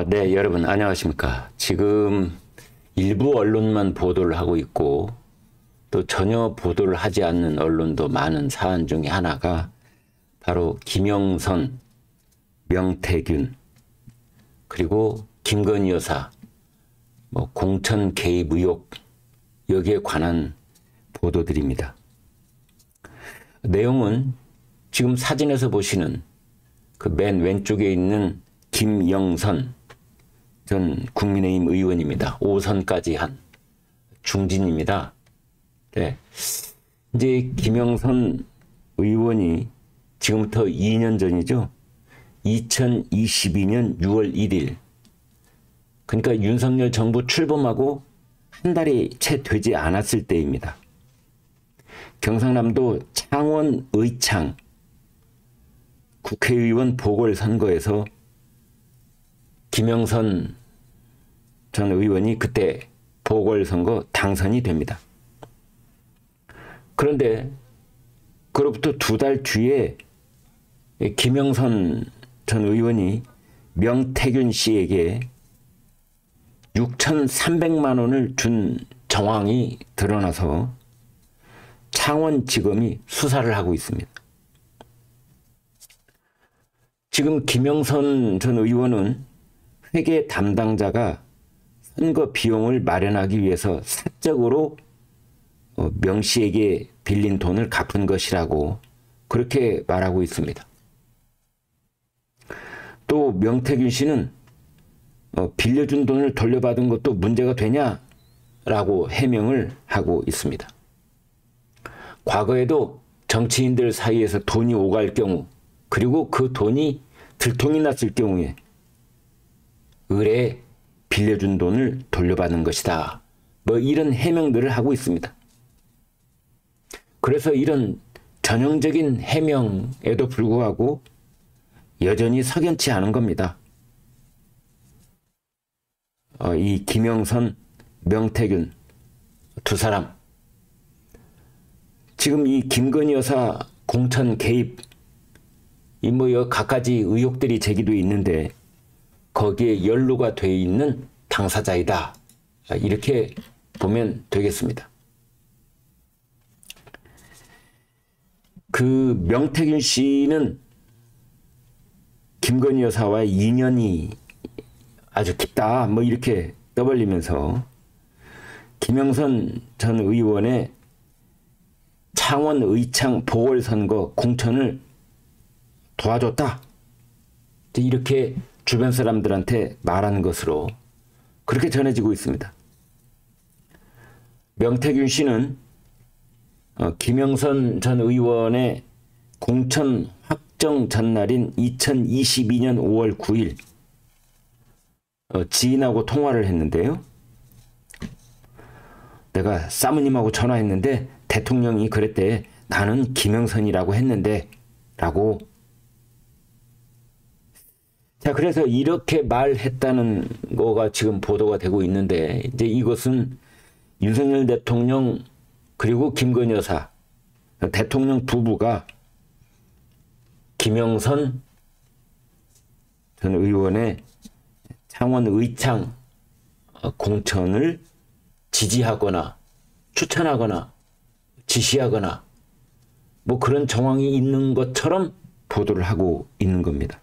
네, 여러분 안녕하십니까. 지금 일부 언론만 보도를 하고 있고 또 전혀 보도를 하지 않는 언론도 많은 사안 중에 하나가 바로 김영선, 명태균, 그리고 김건희 여사 공천 개입 의혹, 여기에 관한 보도들입니다. 내용은 지금 사진에서 보시는 그 맨 왼쪽에 있는 김영선 전 국민의힘 의원입니다. 5선까지 한 중진입니다. 네. 이제 김영선 의원이 지금부터 2년 전이죠. 2022년 6월 1일. 그러니까 윤석열 정부 출범하고 한 달이 채 되지 않았을 때입니다. 경상남도 창원 의창 국회의원 보궐선거에서 김영선 전 의원이 그때 보궐선거 당선이 됩니다. 그런데 그로부터 2달 뒤에 김영선 전 의원이 명태균 씨에게 6,300만 원을 준 정황이 드러나서 창원지검이 수사를 하고 있습니다. 지금 김영선 전 의원은 회계 담당자가 선거 비용을 마련하기 위해서 사적으로 명 씨에게 빌린 돈을 갚은 것이라고 그렇게 말하고 있습니다. 또 명태균 씨는 빌려준 돈을 돌려받은 것도 문제가 되냐라고 해명을 하고 있습니다. 과거에도 정치인들 사이에서 돈이 오갈 경우, 그리고 그 돈이 들통이 났을 경우에 의뢰 빌려준 돈을 돌려받는 것이다. 이런 해명들을 하고 있습니다. 그래서 이런 전형적인 해명에도 불구하고 여전히 석연치 않은 겁니다. 이 김영선, 명태균 두 사람. 지금 이 김건희 여사 공천 개입, 갖가지 의혹들이 제기돼 있는데 거기에 연루가 돼 있는 당사자이다. 이렇게 보면 되겠습니다. 그 명태균 씨는 김건희 여사와의 인연이 아주 깊다. 이렇게 떠벌리면서 김영선 전 의원의 창원 의창 보궐선거 공천을 도와줬다. 이렇게 주변 사람들한테 말하는 것으로 그렇게 전해지고 있습니다. 명태균 씨는 김영선 전 의원의 공천 확정 전날인 2022년 5월 9일 지인하고 통화를 했는데요. 내가 사모님하고 전화했는데 대통령이 그랬대. 나는 김영선이라고 했는데 라고. 자, 그래서 이렇게 말했다는 거가 지금 보도가 되고 있는데, 이제 이것은 윤석열 대통령 그리고 김건희 여사 대통령 부부가 김영선 전 의원의 창원 의창 공천을 지지하거나 추천하거나 지시하거나 그런 정황이 있는 것처럼 보도를 하고 있는 겁니다.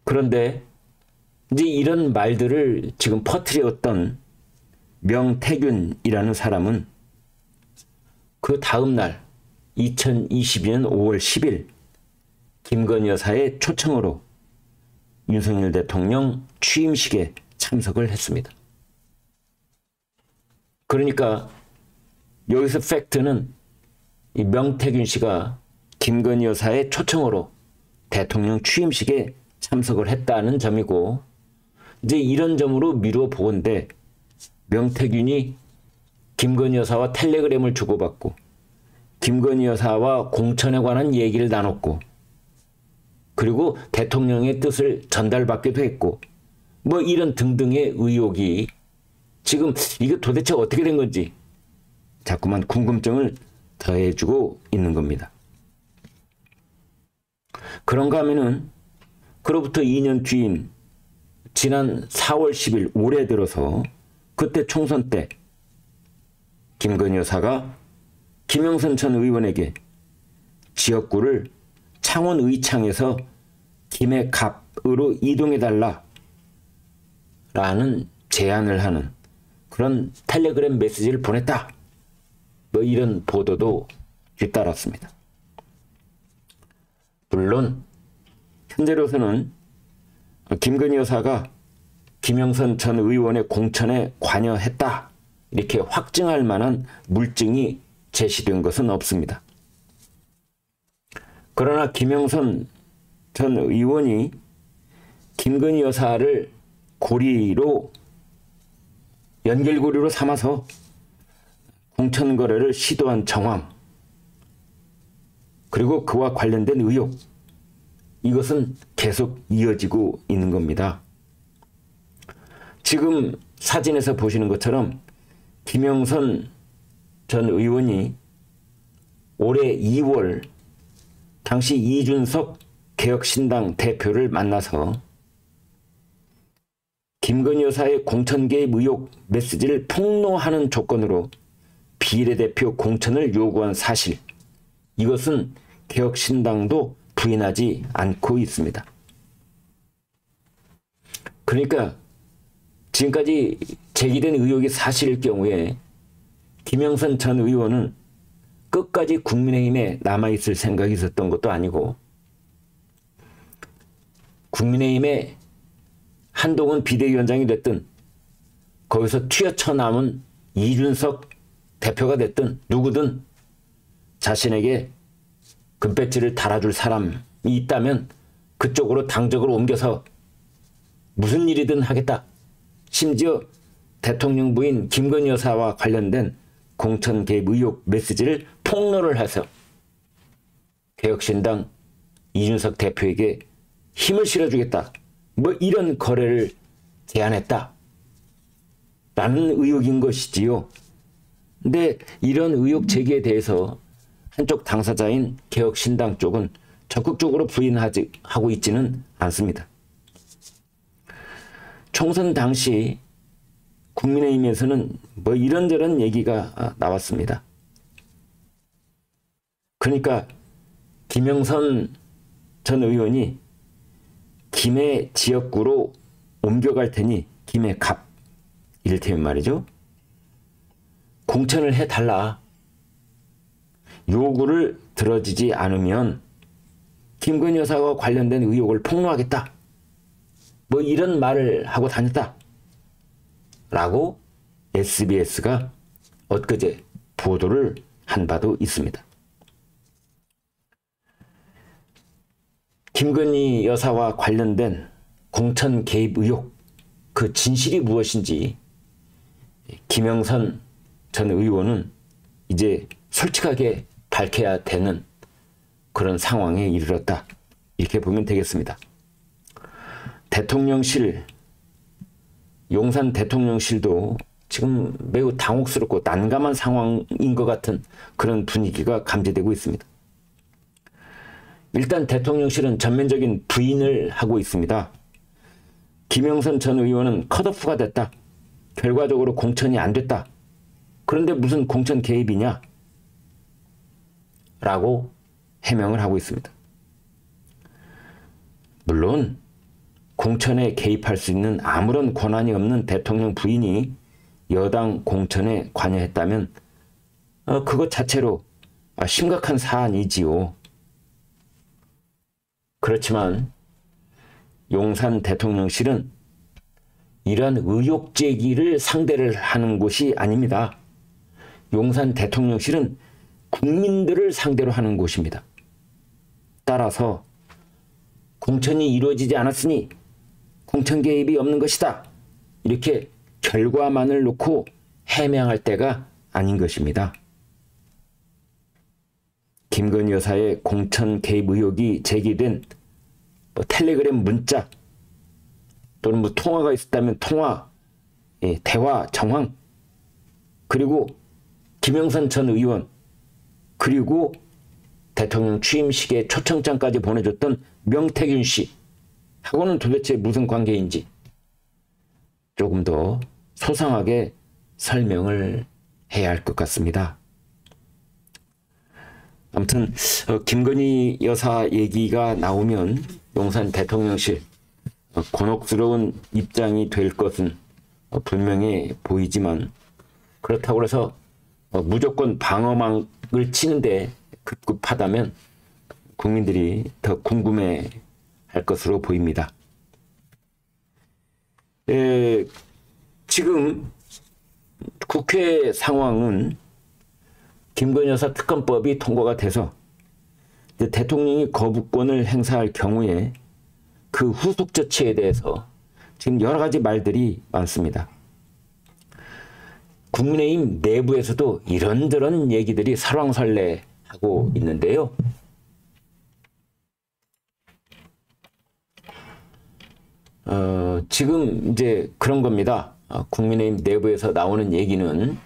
그런데 이제 이런 말들을 지금 퍼뜨렸던 명태균이라는 사람은 그 다음 날 2022년 5월 10일 김건희 여사의 초청으로 윤석열 대통령 취임식에 참석을 했습니다. 그러니까 여기서 팩트는 이 명태균 씨가 김건희 여사의 초청으로 대통령 취임식에 참석을 했다는 점이고, 이제 이런 점으로 미루어 보건대 명태균이 김건희 여사와 텔레그램을 주고받고 김건희 여사와 공천에 관한 얘기를 나눴고, 그리고 대통령의 뜻을 전달받기도 했고, 이런 등등의 의혹이 지금 이게 도대체 어떻게 된 건지 자꾸만 궁금증을 더해주고 있는 겁니다. 그런가 하면은 그로부터 2년 뒤인 지난 4월 10일 올해 들어서 그때 총선 때 김건희 여사가 김영선 전 의원에게 지역구를 창원 의창에서 김해갑으로 이동해달라 라는 제안을 하는 그런 텔레그램 메시지를 보냈다. 뭐 이런 보도도 뒤따랐습니다. 물론 현재로서는 김건희 여사가 김영선 전 의원의 공천에 관여했다 이렇게 확증할 만한 물증이 제시된 것은 없습니다. 그러나 김영선 전 의원이 김건희 여사를 고리로 연결고리로 삼아서 공천 거래를 시도한 정황 그리고 그와 관련된 의혹 이것은 계속 이어지고 있는 겁니다. 지금 사진에서 보시는 것처럼 김영선 전 의원이 올해 2월 당시 이준석 개혁신당 대표를 만나서 김건희 여사의 공천 개입 의혹 메시지를 폭로하는 조건으로 비례대표 공천을 요구한 사실 이것은 개혁신당도 부인하지 않고 있습니다. 그러니까 지금까지 제기된 의혹이 사실일 경우에 김영선 전 의원은 끝까지 국민의힘에 남아있을 생각이 있었던 것도 아니고 국민의힘에 한동훈 비대위원장이 됐든 거기서 튀어쳐 남은 이준석 대표가 됐든 누구든 자신에게 금배지를 달아줄 사람이 있다면 그쪽으로 당적으로 옮겨서 무슨 일이든 하겠다. 심지어 대통령 부인 김건희 여사와 관련된 공천 개입 의혹 메시지를 폭로를 해서 개혁신당 이준석 대표에게 힘을 실어주겠다. 뭐 이런 거래를 제안했다. 라는 의혹인 것이지요. 근데 이런 의혹 제기에 대해서 한쪽 당사자인 개혁신당 쪽은 적극적으로 부인하고 있지는 않습니다. 총선 당시 국민의힘에서는 뭐 이런저런 얘기가 나왔습니다. 그러니까 김영선 전 의원이 김해 지역구로 옮겨갈 테니 김해갑 이를테면 말이죠. 공천을 해달라. 요구를 들어주지 않으면 김건희 여사와 관련된 의혹을 폭로하겠다. 뭐 이런 말을 하고 다녔다. 라고 SBS가 엊그제 보도를 한 바도 있습니다. 김건희 여사와 관련된 공천 개입 의혹 그 진실이 무엇인지 김영선 전 의원은 이제 솔직하게 밝혀야 되는 그런 상황에 이르렀다. 이렇게 보면 되겠습니다. 대통령실, 용산 대통령실도 지금 매우 당혹스럽고 난감한 상황인 것 같은 그런 분위기가 감지되고 있습니다. 일단 대통령실은 전면적인 부인을 하고 있습니다. 김영선 전 의원은 컷오프가 됐다. 결과적으로 공천이 안 됐다. 그런데 무슨 공천 개입이냐? 라고 해명을 하고 있습니다. 물론 공천에 개입할 수 있는 아무런 권한이 없는 대통령 부인이 여당 공천에 관여했다면 그것 자체로 심각한 사안이지요. 그렇지만 용산 대통령실은 이러한 의혹 제기를 상대를 하는 곳이 아닙니다. 용산 대통령실은 국민들을 상대로 하는 곳입니다. 따라서 공천이 이루어지지 않았으니 공천 개입이 없는 것이다. 이렇게 결과만을 놓고 해명할 때가 아닌 것입니다. 김건희 여사의 공천 개입 의혹이 제기된 텔레그램 문자 또는 통화가 있었다면 통화, 대화 정황 그리고 김영선 전 의원 그리고 대통령 취임식에 초청장까지 보내줬던 명태균 씨 하고는 도대체 무슨 관계인지 조금 더 소상하게 설명을 해야 할 것 같습니다. 아무튼 김건희 여사 얘기가 나오면 용산 대통령실 곤혹스러운 입장이 될 것은 분명해 보이지만, 그렇다고 해서 무조건 방어막을 치는데 급급하다면 국민들이 더 궁금해 할 것으로 보입니다. 지금 국회 상황은 김건희 여사 특검법이 통과가 돼서 대통령이 거부권을 행사할 경우에 그 후속 조치에 대해서 지금 여러 가지 말들이 많습니다. 국민의힘 내부에서도 이런저런 얘기들이 설왕설래하고 있는데요. 지금 이제 그런 겁니다. 국민의힘 내부에서 나오는 얘기는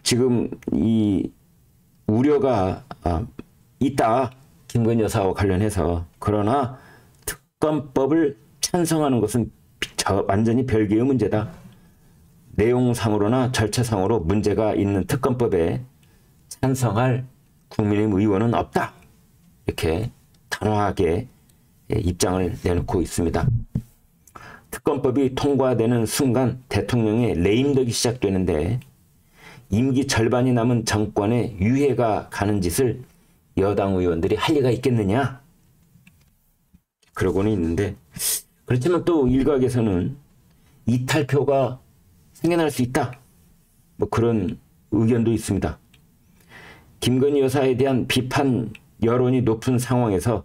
지금 이 우려가 있다, 김건희 여사와 관련해서. 그러나 특검법을 찬성하는 것은 완전히 별개의 문제다. 내용상으로나 절차상으로 문제가 있는 특검법에 찬성할 국민의힘 의원은 없다, 이렇게 단호하게 입장을 내놓고 있습니다. 특검법이 통과되는 순간 대통령의 레임덕이 시작되는데, 임기 절반이 남은 정권에 유해가 가는 짓을 여당 의원들이 할 리가 있겠느냐, 그러고는 있는데, 그렇지만 또 일각에서는 이탈표가 생겨날 수 있다, 뭐 그런 의견도 있습니다. 김건희 여사에 대한 비판 여론이 높은 상황에서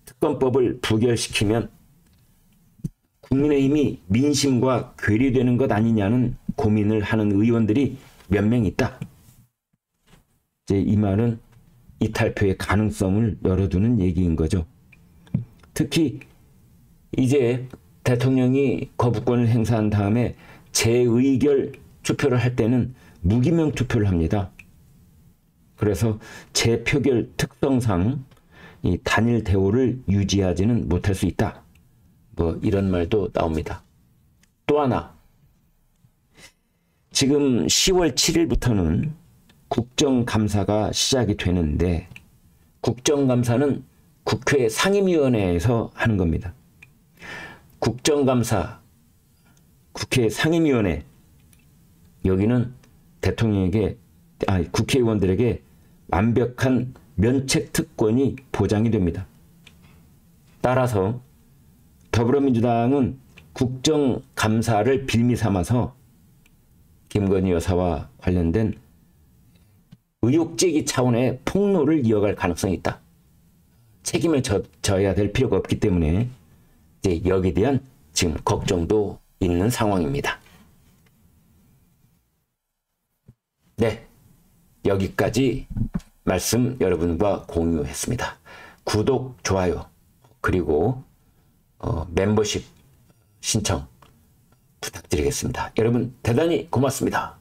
특검법을 부결시키면 국민의힘이 민심과 괴리되는 것 아니냐는 고민을 하는 의원들이 몇 명 있다. 이제 이 말은 이탈표의 가능성을 열어두는 얘기인 거죠. 특히 이제 대통령이 거부권을 행사한 다음에 재의결 투표를 할 때는 무기명 투표를 합니다. 그래서 재표결 특성상 이 단일 대오를 유지하지는 못할 수 있다, 뭐 이런 말도 나옵니다. 또 하나, 지금 10월 7일부터는 국정감사가 시작이 되는데, 국정감사는 국회 상임위원회에서 하는 겁니다. 국정감사, 국회 상임위원회, 여기는 대통령에게, 국회의원들에게 완벽한 면책 특권이 보장이 됩니다. 따라서 더불어민주당은 국정감사를 빌미 삼아서 김건희 여사와 관련된 의혹제기 차원의 폭로를 이어갈 가능성이 있다. 책임을 져야 될 필요가 없기 때문에 이제 여기에 대한 지금 걱정도 있는 상황입니다. 네, 여기까지 말씀 여러분과 공유했습니다. 구독, 좋아요, 그리고 멤버십 신청 부탁드리겠습니다. 여러분 대단히 고맙습니다.